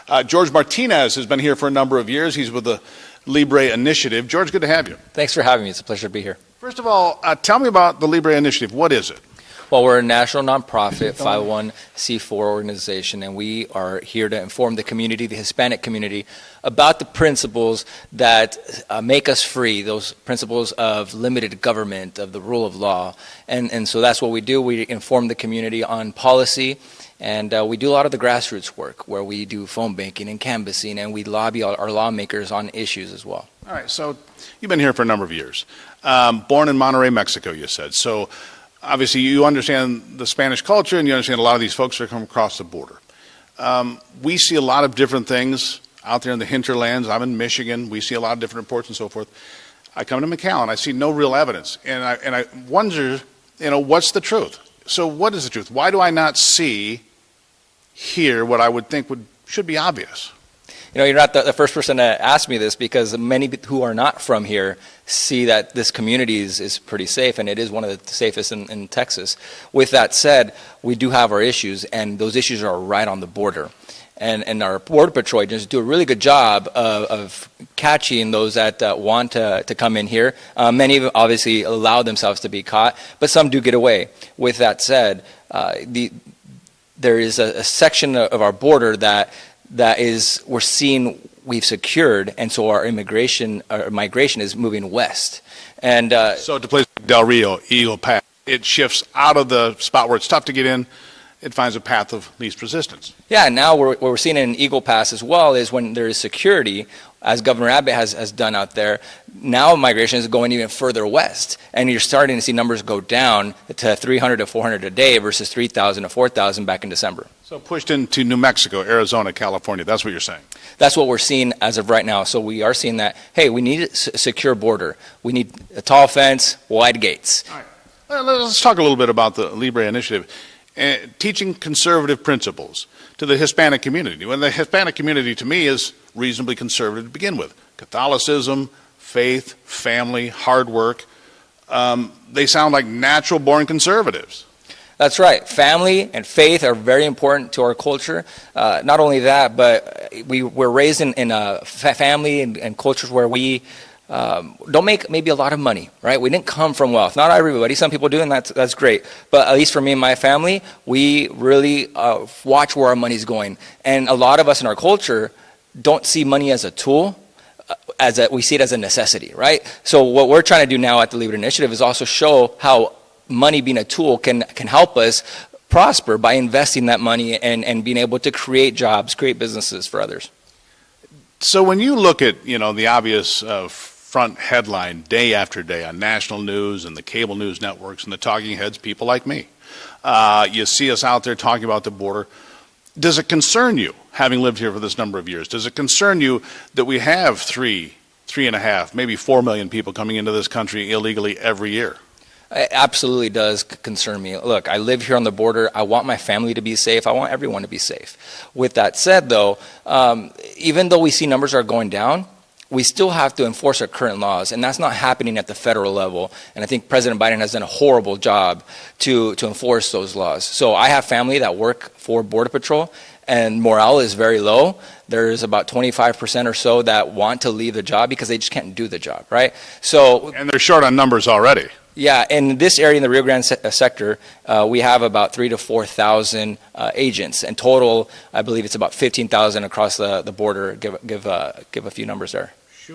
Jorge Martinez has been here for a number of years. He's with the LIBRE Initiative. George, good to have you. Thanks for having me. It's a pleasure to be here. First of all, tell me about the LIBRE Initiative. What is it? Well, we're a national nonprofit 501c4 organization, and we are here to inform the community, the Hispanic community, about the principles that make us free, those principles of limited government, of the rule of law. And so that's what we do. We inform the community on policy, and we do a lot of the grassroots work, where we do phone banking and canvassing, and we lobby our lawmakers on issues as well. All right, so you've been here for a number of years. Born in Monterrey, Mexico, you said. So obviously, you understand the Spanish culture, and you understand a lot of these folks that come across the border. We see a lot of different things out there in the hinterlands. I'm in Michigan. We see a lot of different reports and so forth. I come to McAllen. I see no real evidence, and I wonder, what's the truth? So what is the truth? Why do I not see here what I would think should be obvious? You're not the first person to ask me this, because many who are not from here see that this community is pretty safe, and it is one of the safest in Texas. With that said, we do have our issues, and those issues are right on the border. And our Border Patrol agents do a really good job of catching those that want to come in here. Many obviously allow themselves to be caught, but some do get away. With that said, there is a section of our border that we've secured, and so our migration is moving west. And so to places like Del Rio, Eagle Pass, it shifts out of the spot where it's tough to get in. It finds a path of least resistance. Yeah, now what we're seeing in Eagle Pass as well is when there is security, as Governor Abbott has done out there, now migration is going even further west, and you're starting to see numbers go down to 300 to 400 a day versus 3,000 to 4,000 back in December. So pushed into New Mexico, Arizona, California. That's what you're saying. That's what we're seeing as of right now. So we are seeing that, hey, we need a secure border. We need a tall fence, wide gates. All right. Let's talk a little bit about the LIBRE Initiative. Teaching conservative principles to the Hispanic community. When the Hispanic community, to me, is reasonably conservative to begin with. Catholicism, faith, family, hard work. They sound like natural-born conservatives. That's right. Family and faith are very important to our culture. Not only that, but we're raised in a family and cultures where we don't make maybe a lot of money, right? We didn't come from wealth. Not everybody. Some people do, and that's great. But at least for me and my family, we really watch where our money's going. And a lot of us in our culture don't see money as a tool. We see it as a necessity, right? So what we're trying to do now at the LIBRE Initiative is also show how money being a tool can help us prosper by investing that money and being able to create jobs, create businesses for others. So when you look at, the obvious front headline day after day on national news and the cable news networks and the talking heads, people like me, you see us out there talking about the border. Does it concern you, having lived here for this number of years? Does it concern you that we have 3.5, maybe 4 million people coming into this country illegally every year? It absolutely does concern me. Look, I live here on the border. I want my family to be safe. I want everyone to be safe. With that said, though, even though we see numbers are going down, we still have to enforce our current laws, and that's not happening at the federal level. And I think President Biden has done a horrible job to enforce those laws. So I have family that work for Border Patrol, and morale is very low. There's about 25% or so that want to leave the job because they just can't do the job, right? And they're short on numbers already. Yeah, in this area in the Rio Grande sector, we have about 3,000 to 4,000 agents. In total, I believe it's about 15,000 across the border. Give a few numbers there.